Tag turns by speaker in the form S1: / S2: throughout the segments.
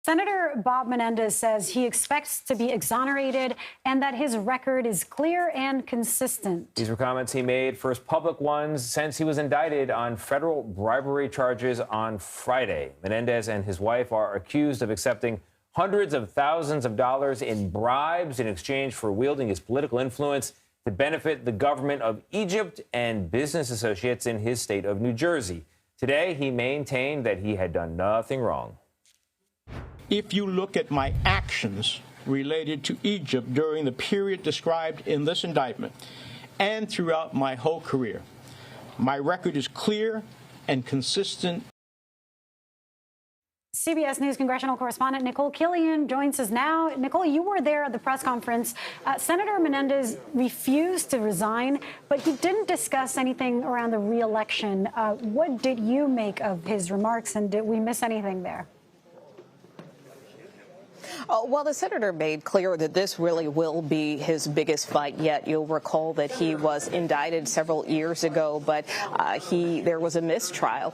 S1: Senator Bob Menendez says he expects to be exonerated and that his record is clear and consistent.
S2: These were comments he made, first public ones since he was indicted on federal bribery charges on Friday. Menendez and his wife are accused of accepting hundreds of thousands of dollars in bribes in exchange for wielding his political influence to benefit the government of Egypt and business associates in his state of New Jersey. Today, he maintained that he had done nothing wrong.
S3: If you look at my actions related to Egypt during the period described in this indictment and throughout my whole career, my record is clear and consistent.
S1: CBS News congressional correspondent Nicole Killian joins us now. Nicole, you were there at the press conference. Senator Menendez refused to resign, but he didn't discuss anything around the re-election. What did you make of his remarks, and did we miss anything there?
S4: Well, the senator made clear that this really will be his biggest fight yet. You'll recall that he was indicted several years ago, but there was a mistrial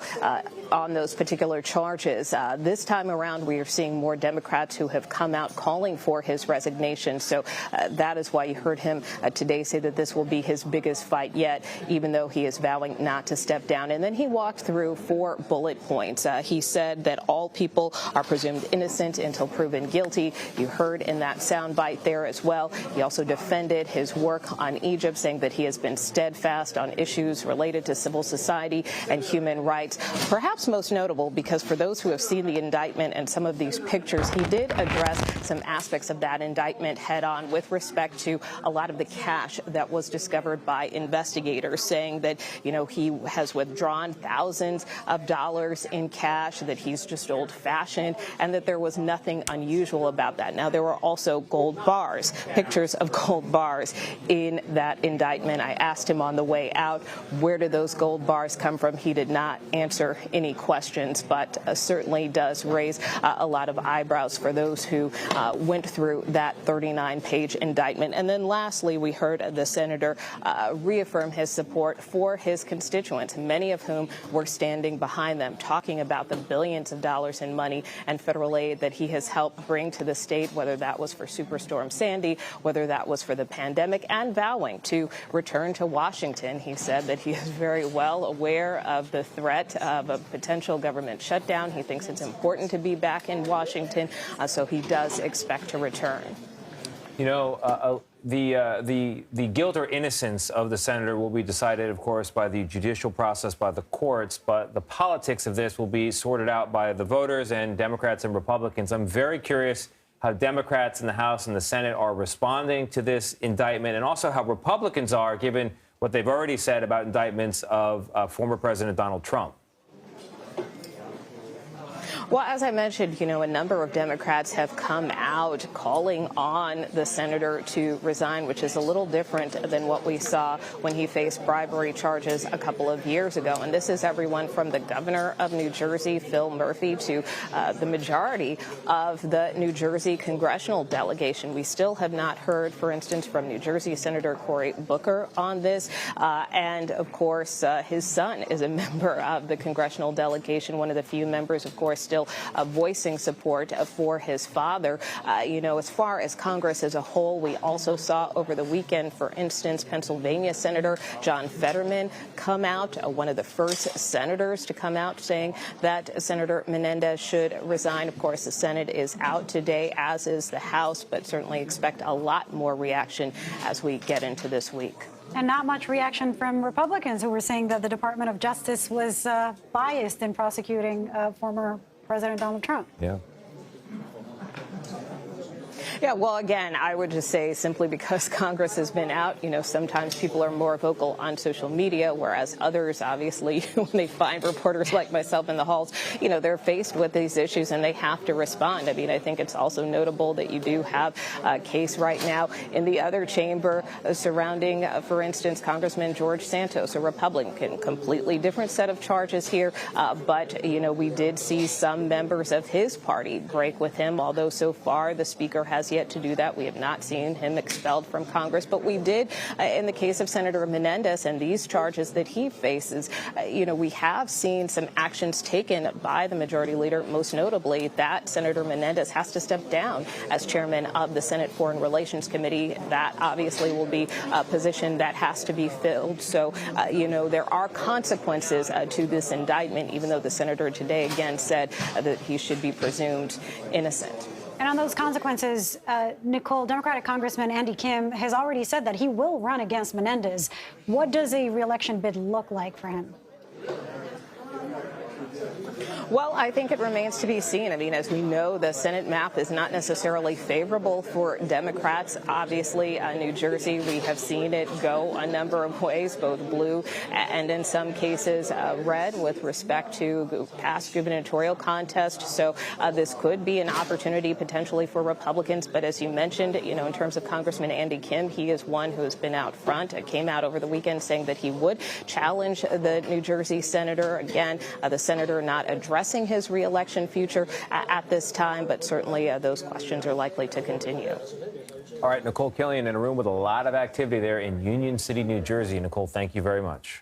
S4: on those particular charges. This time around, we are seeing more Democrats who have come out calling for his resignation. So that is why you heard him today say that this will be his biggest fight yet, even though he is vowing not to step down. And then he walked through 4 bullet points. He said that all people are presumed innocent until proven guilty. You heard in that soundbite there as well. He also defended his work on Egypt, saying that he has been steadfast on issues related to civil society and human rights. Perhaps most notable because for those who have seen the indictment and some of these pictures, he did address some aspects of that indictment head on with respect to a lot of the cash that was discovered by investigators, saying that, you know, he has withdrawn thousands of dollars in cash, that he's just old fashioned, and that there was nothing unusual about that. Now, there were also gold bars, pictures of gold bars in that indictment. I asked him on the way out, where did those gold bars come from? He did not answer any questions, but certainly does raise a lot of eyebrows for those who went through that 39-page indictment. And then lastly, we heard the senator reaffirm his support for his constituents, many of whom were standing behind them, talking about the billions of dollars in money and federal aid that he has helped bring to the state, whether that was for Superstorm Sandy, whether that was for the pandemic, and vowing to return to Washington. He said that he is very well aware of the threat of a potential government shutdown. He thinks it's important to be back in Washington, so he does expect to return.
S2: You know, the guilt or innocence of the senator will be decided, of course, by the judicial process, by the courts, but the politics of this will be sorted out by the voters and Democrats and Republicans. I'm very curious how Democrats in the House and the Senate are responding to this indictment, and also how Republicans are, given what they've already said about indictments of former President Donald Trump.
S4: Well, as I mentioned, you know, a number of Democrats have come out calling on the senator to resign, which is a little different than what we saw when he faced bribery charges a couple of years ago. And this is everyone from the governor of New Jersey, Phil Murphy, to the majority of the New Jersey congressional delegation. We still have not heard, for instance, from New Jersey Senator Cory Booker on this. And, of course, his son is a member of the congressional delegation, one of the few members, of course, still voicing support for his father. You know, as far as Congress as a whole, we also saw over the weekend, for instance, Pennsylvania Senator John Fetterman come out, one of the first senators to come out, saying that Senator Menendez should resign. Of course, the Senate is out today, as is the House, but certainly expect a lot more reaction as we get into this week.
S1: And not much reaction from Republicans, who were saying that the Department of Justice was biased in prosecuting former President Donald Trump.
S2: Yeah.
S4: Yeah, well, again, I would just say simply because Congress has been out, you know, sometimes people are more vocal on social media, whereas others, obviously, when they find reporters like myself in the halls, you know, they're faced with these issues and they have to respond. I mean, I think it's also notable that you do have a case right now in the other chamber surrounding, for instance, Congressman George Santos, a Republican, completely different set of charges here. But, you know, we did see some members of his party break with him, although so far the speaker has yet to do that. We have not seen him expelled from Congress, but we did in the case of Senator Menendez and these charges that he faces. We have seen some actions taken by the majority leader, most notably that Senator Menendez has to step down as chairman of the Senate Foreign Relations Committee. That obviously will be a position that has to be filled. So, there are consequences to this indictment, even though the senator today again said that he should be presumed innocent.
S1: And on those consequences, Nikole, Democratic Congressman Andy Kim has already said that he will run against Menendez. What does a re-election bid look like for him?
S4: Well, I think it remains to be seen. I mean, as we know, the Senate map is not necessarily favorable for Democrats. Obviously, New Jersey, we have seen it go a number of ways, both blue and in some cases red with respect to past gubernatorial contests. So this could be an opportunity potentially for Republicans. But as you mentioned, in terms of Congressman Andy Kim, he is one who has been out front, came out over the weekend saying that he would challenge the New Jersey senator. Again, the senator not addressing his re-election future at this time, but certainly those questions are likely to continue.
S2: All right, Nicole Killian in a room with a lot of activity there in Union City, New Jersey. Nicole, thank you very much.